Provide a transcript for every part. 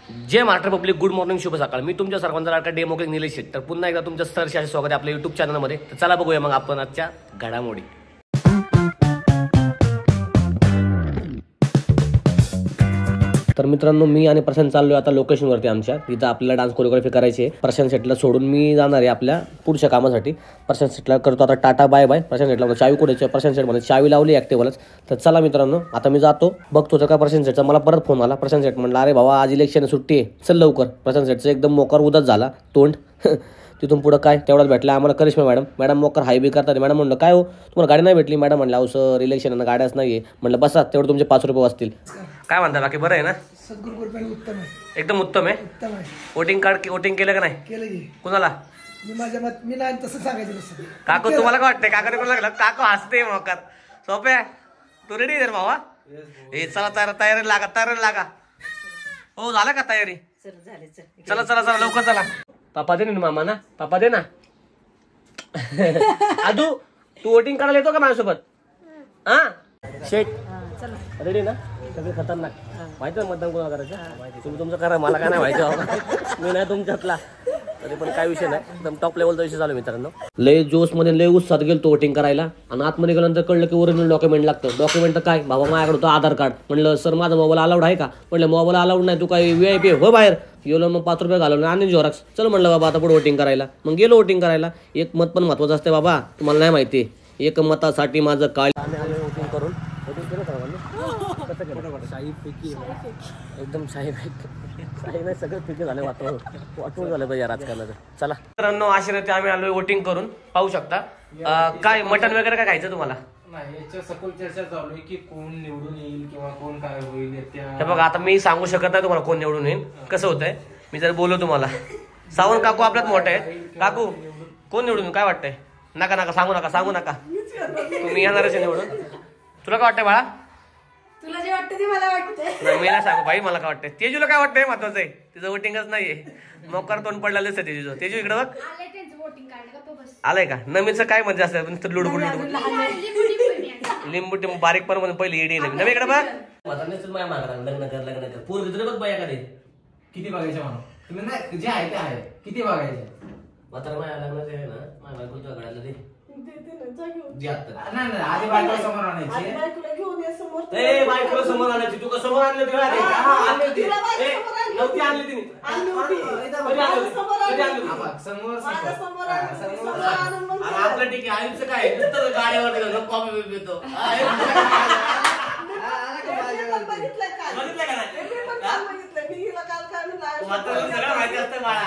जय Maharashtra public, good morning, शुभ सकाळ. मी तुमच्या सर्वांचा लाडका डेमो क्लिक निलेश शेट्टी. तर पुन्हा एकदा तुमचं सहर्ष स्वागत आहे आपल्या युट्यूब चॅनलमध्ये. तर चला बघूया मग आपण आजच्या घडामोडी. तर मित्रांनो, मी आणि प्रशांत चाललोय आता लोकेशनवरती आमच्या. तिथं आपल्याला डान्स कोरिओग्राफी करायची आहे. प्रशांत शेटला सोडून मी जाणार आहे आपल्या पुढच्या कामासाठी. प्रशांत शेटला करतो आता टाटा बाय बाय. प्रशांत शेटला चावी कुठे, प्रशांत शेट म्हणजे चावी लावली ॲक्टिव्हलाच. तर चला मित्रांनो, आता मी जातो. बघतो तर का प्रशांत शेटचा मला परत फोन आला. प्रशांत शेट म्हणला, अरे भावा आज इलेक्शन सुट्टी आहे, चल लवकर. प्रशांत शेटचं एकदम मोकार उदास झाला तोंड. तिथून पुढं काय तेवढाच भेटला आम्हाला करिश्मा मॅडम. मॅडम मोकर हाय बी करतात. मॅडम म्हणलं काय हो तुम्हाला गाडी नाही भेटली? मॅडम म्हणलं अहो सर इलेक्शन गाड्याच नाही आहे. म्हणलं बसा तेवढं तुमचे 5 रुपये वाचतील. काय म्हणता बाकी बरं आहे ना? उत्तम आहे, एकदम उत्तम आहे. उत्तम आहे. वोटिंग केलं का नाही? केलं की कुणाला? मी नाही तसं सांगायचं नसतं. काकू तुम्हाला काय वाटतंय? काकाने कोणाला लागलं? काकू हसते मोकार. सोपे तू रेडी आहे भावा? हे चला तयारी लागा. हो झालं का तयारी? चला चला चला लवकर चला. पापा दे ना मामा ना, पापा दे ना. आदू तू वोटिंग करायला येतो का माझ्यासोबत? हा शेट रेडी ना? सगळे खतरनाक माहिती आहे मतदान कोणाला करायचं? तुम्ही तुमचं करा, मला काय नाही माहिती. मी नाही तुमच्यातला. तरी पण काय विषय नाही, एकदम टॉप लेवलचा विषय चालू मित्रांनो. लय जोशमध्ये लय उत्साहात गेलो वोटिंग करायला. आणि आतमध्ये गेल्यानंतर कळलं की ओरिजिनल डॉक्युमेंट लागतं. डॉक्युमेंट काय बाबा माझ्याकडे होतं आधार कार्ड. म्हणलं सर माझा मोबाईल अलाउड आहे का? म्हणलं मोबाईल अलाउड नाही, तू काही VIP हो बाहेर. गेलो मग 5 रुपये घालवलं आणि झेरॉक्स. चल म्हणलं बाबा आता पुढे वोटिंग करायला. मग गेलो वोटिंग करायला. एक मत पण महत्वाचं असते बाबा, तुम्हाला नाही माहिती. एक मतासाठी माझं काळ. आम्ही आलो वोटिंग करून. वोटिंग केलं कसं केलं? शाही पैकी एकदम शाही नाही, सगळं फिके झाले. वाटून झालं पाहिजे राजकारणाचं. चला मित्रांनो, आश्रय आम्ही आलोय वोटिंग करून. पाहू शकता. काय मटन वगैरे काय खायचं तुम्हाला? नाही, याच्या सखोल चर्चा चालू आहे की कोण निवडून येईल किंवा कोण काय होईल. हे बघा आता मी सांगू शकत नाही तुम्हाला कोण निवडून येईल. कसं होतंय मी जर बोललो तुम्हाला. सावंत काकू आपल्यात मोठे आहे. काकू कोण निवडून काय वाटतंय? नका सांगू नका. तुम्ही येणारच निवडून. तुला काय वाटतंय बाळा? तुला जे वाटतं ते मला वाटतंय. मी नाही सांगू भाई मला काय वाटतंय. तेजूला काय वाटतंय महत्वाचं आहे. तिचं वोटिंगच नाहीये. मोकार तोंड पडलेलं असतं तेजू. तेजू इकडे बघ. आलंय का? नवीनचं काय म्हणजे असं लुडबुड लिंबू टिंबू बारीक पण म्हणजे पहिले एडी नवीन इकडे बघ. लग्न कर पूर बघ बाया का किती बघायचे म्हणून तुम्ही नाही, जे आहे ते आहे. किती बघायचे? म्हातारा माझ्या लग्नाचं आहे ना, माझ्या बायकोच्या घड्याला दे. नाही आधी बायकोला समोर आणायची. बायकोला समोर आणायची. तू का समोर आणलं तेव्हा? नव्हती आणली तिने. आपलं ठीक आहे. आयुष्य काय गाड्यावर कॉपी देतो. बघितलं का नाही? सगळं माहिती असतं बाळा.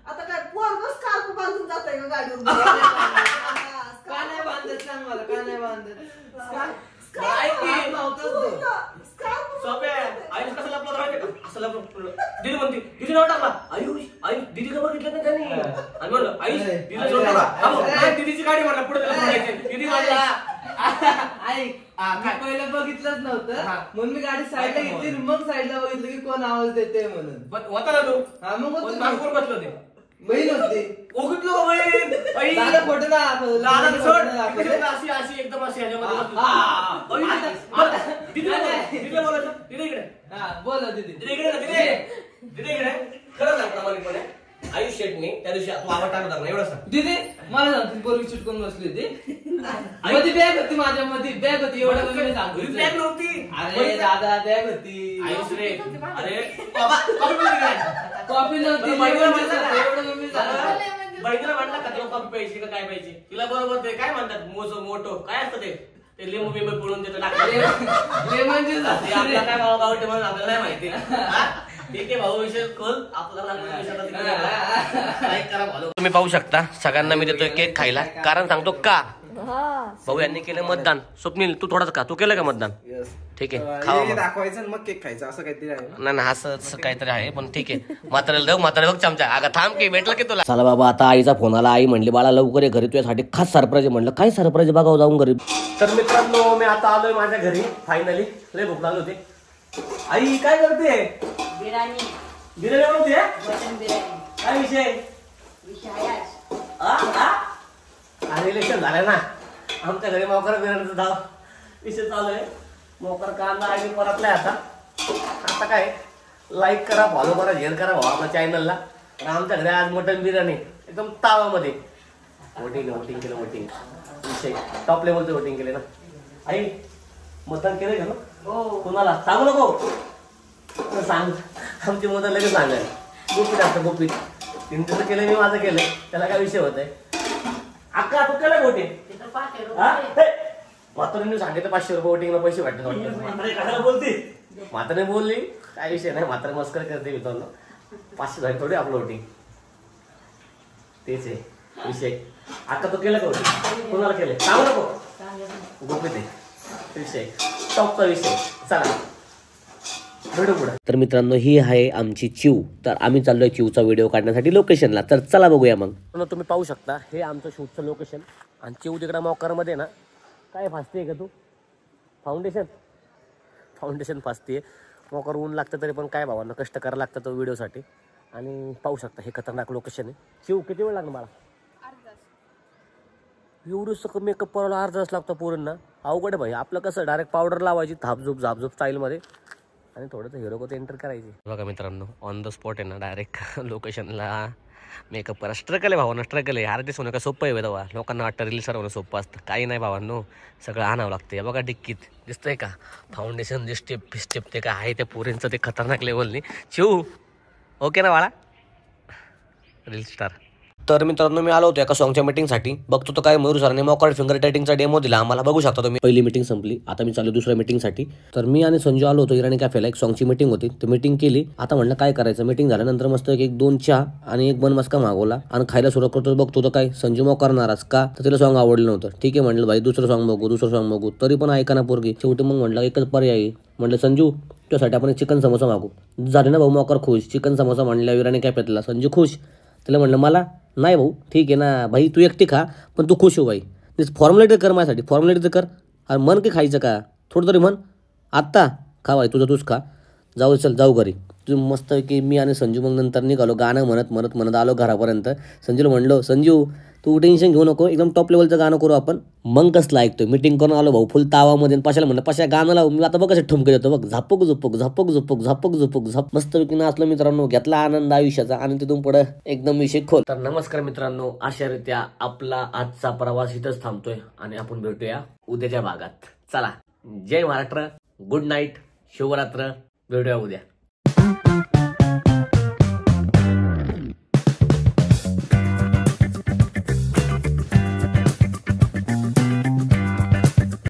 आता काय पोरगच कार बांधून जातोय का गाडीवर? का नाही बांधत? सांग मला, का नाही बांधत? दिदी म्हणते दिदी नाव टाकला. आई दिदी का बघितलं ना त्यांनी? आणि म्हणलं आई दिदीची गाडी म्हणला पुढे दिदी म्हणला. पहिलं बघितलंच नव्हतं म्हणून मी गाडी साईडला घेतली. मग साईडला बघितलं की कोण आवाज देते म्हणून. होता ना तू? हा मग कोण बसलं ते? बहीण होती. ओळखलं का बहीण? फोटो अशी एकदम अशी बोला दीदी. खरं सांग प्रामाणिकपणे. आयुष शेटने त्या दिवशी आवाज टाकला ना एवढं सांग. दीदी मला सांगते पोरगी चिटकून बसली होती. मध्ये बॅग होती, माझ्या मध्ये बॅग होती. एवढं मी सांगतो. बॅग नव्हती. अरे दादा बॅग होती. आयुष रे अरे कॉफी नव्हती. बहिणीला म्हणला का तेव्हा कॉफी प्यायची का काय प्यायची? तिला बरोबर ते काय म्हणतात मोठो काय असतं ते लिंबू बिंबू पिळून देतो लेमन ज्यूस. आपला काय भाऊ गावटे म्हणून आपल्याला नाही माहिती. ठीक आहे भाऊ, विषय खोल. आपल्याला तुम्ही पाहू शकता सगळ्यांना मी देतोय केक खायला. कारण सांगतो का भाऊ यांनी केलं मतदान. स्वप्नील तू थोडाच का? तू केलं का मतदान? ठीक आहे खावा दाखवायचं मग केक खायचं असं काहीतरी आहे. नाही असं काहीतरी आहे पण ठीक आहे. म्हाताऱ्याला बघ चमचा. अगं थांब की भेटलं की तुला. चला बाबा आता आईचा फोन आला. आई म्हणली बाळा लवकर ये घरी, तुझ्यासाठी खास सरप्राईज. म्हणलं काय सरप्राईज बघावं जाऊन घरी. तर मित्रांनो मी आता आलोय माझ्या घरी फायनली. लय भूक लागली होती. आई काय करते? बिर्याणी बनवते. काय विषय? इलेक्शन झालं ना, आमच्या घरी मोकर बिर्याणीचा धाव विषय चालू आहे. मोकर कांदा आम्ही परतलाय आता काय लाईक करा, फॉलो करा, शेअर करा भाऊ आपल्या चॅनलला. आणि आमच्याकडे आज मटन बिर्याणी एकदम तावामध्ये. वोटिंग केलं विषय टॉप लेवलचं वोटिंग केले ना. आई मतदान केलं का ना? कुणाला सांगू नको, सांग. आमची मदत लगेच सांगाय. गुपित असतं गुपित. तिने केलं, मी माझं केलंय, त्याला काय विषय होत आहे. अक्का तू केलं वोटिंग? म्हातारीने सांगितलं 500 रुपये वोटिंगला पैसे वाटते. म्हातारी बोलली काय विषय नाही, म्हातारी मस्कर करते मित्रांनो. 500 झाले थोडी आपलं वोटिंग, तेच आहे विषय. आता तो केलं का वोटिंग? कोणाला केलंय सांगू नको, गुपित आहे विषय, टॉपचा विषय. चला भेटू पुढे. तर मित्रांनो ही आहे आमची चिव. तर आम्ही चाललोय चिवचा व्हिडिओ काढण्यासाठी लोकेशनला. तर चला बघूया मग. तुम्ही पाहू शकता हे आमचं शूटचं लोकेशन. आणि चिव तिकडं मॉकरमध्ये ना काय फासते का तू? फाउंडेशन फासते. मॉकर ऊन लागतं तरी पण काय भावांना कष्ट करायला लागतं तो व्हिडिओसाठी. आणि पाहू शकता हे खतरनाक लोकेशन आहे. चिव किती वेळ लागणार मला? एवढंच मेकअप करायला अर्धा तास लागतो पोरींना. अवघड आहे भाई. आपलं कसं डायरेक्ट पावडर लावायची झापझूप स्टाईलमध्ये आणि थोडंसं हिरो को एंटर करायची. बघा मित्रांनो ऑन द स्पॉट आहे ना डायरेक्ट लोकेशनला मेकअप करा. स्ट्रगल आहे भावांना, स्ट्रगल आहे. आर्टिस्ट होणं का सोपं आहे तेव्हा. लोकांना वाटतं रील सर होणं सोपं असतं. काही नाही भावांनो, सगळं आणावं लागतं. बघा डिक्कीत दिसतंय का फाउंडेशन, जे स्टेप ते काय आहे त्या पोरींचं ते खतरनाक लेवलनी. चिव ओके ना बाळा, रील स्टार. तर मित्रांनो मी आलो होतो एका सॉंगच्या मीटिंगसाठी. बघतो तर काय मयूर सरांनी मॉकर्ड फिंगर टायटिंगचा डेमो दिला आम्हाला. बघू शकता तुम्ही. पहिली मीटिंग संपली, आता मी चालू दुसऱ्या मीटिंगसाठी. तर मी आणि संजू आलो होतो इराणी कॅफेला. एक सॉंगची मीटिंग होती, तर मीटिंग केली. आता म्हणलं काय करायचं. मीटिंग झाल्यानंतर मस्त एक 2 चहा आणि 1 बन मस्का मागवला आणि खायला सुरू करतो. बघतो तर काय संजू मॉकर नाराज का, तर तिला सॉंग आवडलं नव्हतं. ठीक आहे म्हणलं भाई दुसरं सॉंग बघू. तरी पण ऐका ना पोरगी. शेवटी मग म्हणलं एकच पर्याय. म्हणलं संजू त्यासाठी आपण चिकन समोसा मागू. झाले ना भाऊ मॉकर खुश. चिकन समोसा म्हणल्या इराणी कॅफेतला. संजू खुश. तिला म्हणलं मला नाही भाऊ ठीक आहे ना भाई, तू एकटी खा पण तू खुश हो भाई. फॉर्मॅलिटी कर माझ्यासाठी, फॉर्मॅलिटी कर. अरे मन की खायचं का थोडं तरी म्हण. आत्ता खा भाई, तुझं तूच खा. जाऊ घरी. तू मस्त की मी आणि संजू मग नंतर निघालो गाणं म्हणत आलो घरापर्यंत. संजूला म्हणलो संजू तू टेन्शन घेऊ नको, एकदम टॉप लेवलचं गाणं करू आपण. मग कसलं ऐकतोय. मीटिंग करून आलो भाऊ फुल तावामध्ये. पाशाला म्हणलं पाशा गाणं लावू. मी आता बघ कसं ठुमके देतो बघ. झापक झुपक मस्तपैकी नाचलो मित्रांनो. घेतला आनंद आयुष्याचा आणि तिथून पुढे एकदम विषय खोल. तर नमस्कार मित्रांनो, अशारित्या आपला आजचा प्रवास इथंच थांबतोय आणि आपण भेटूया उद्याच्या भागात. चला जय महाराष्ट्र, गुड नाईट, शुभरात्र. भेटूया उद्या.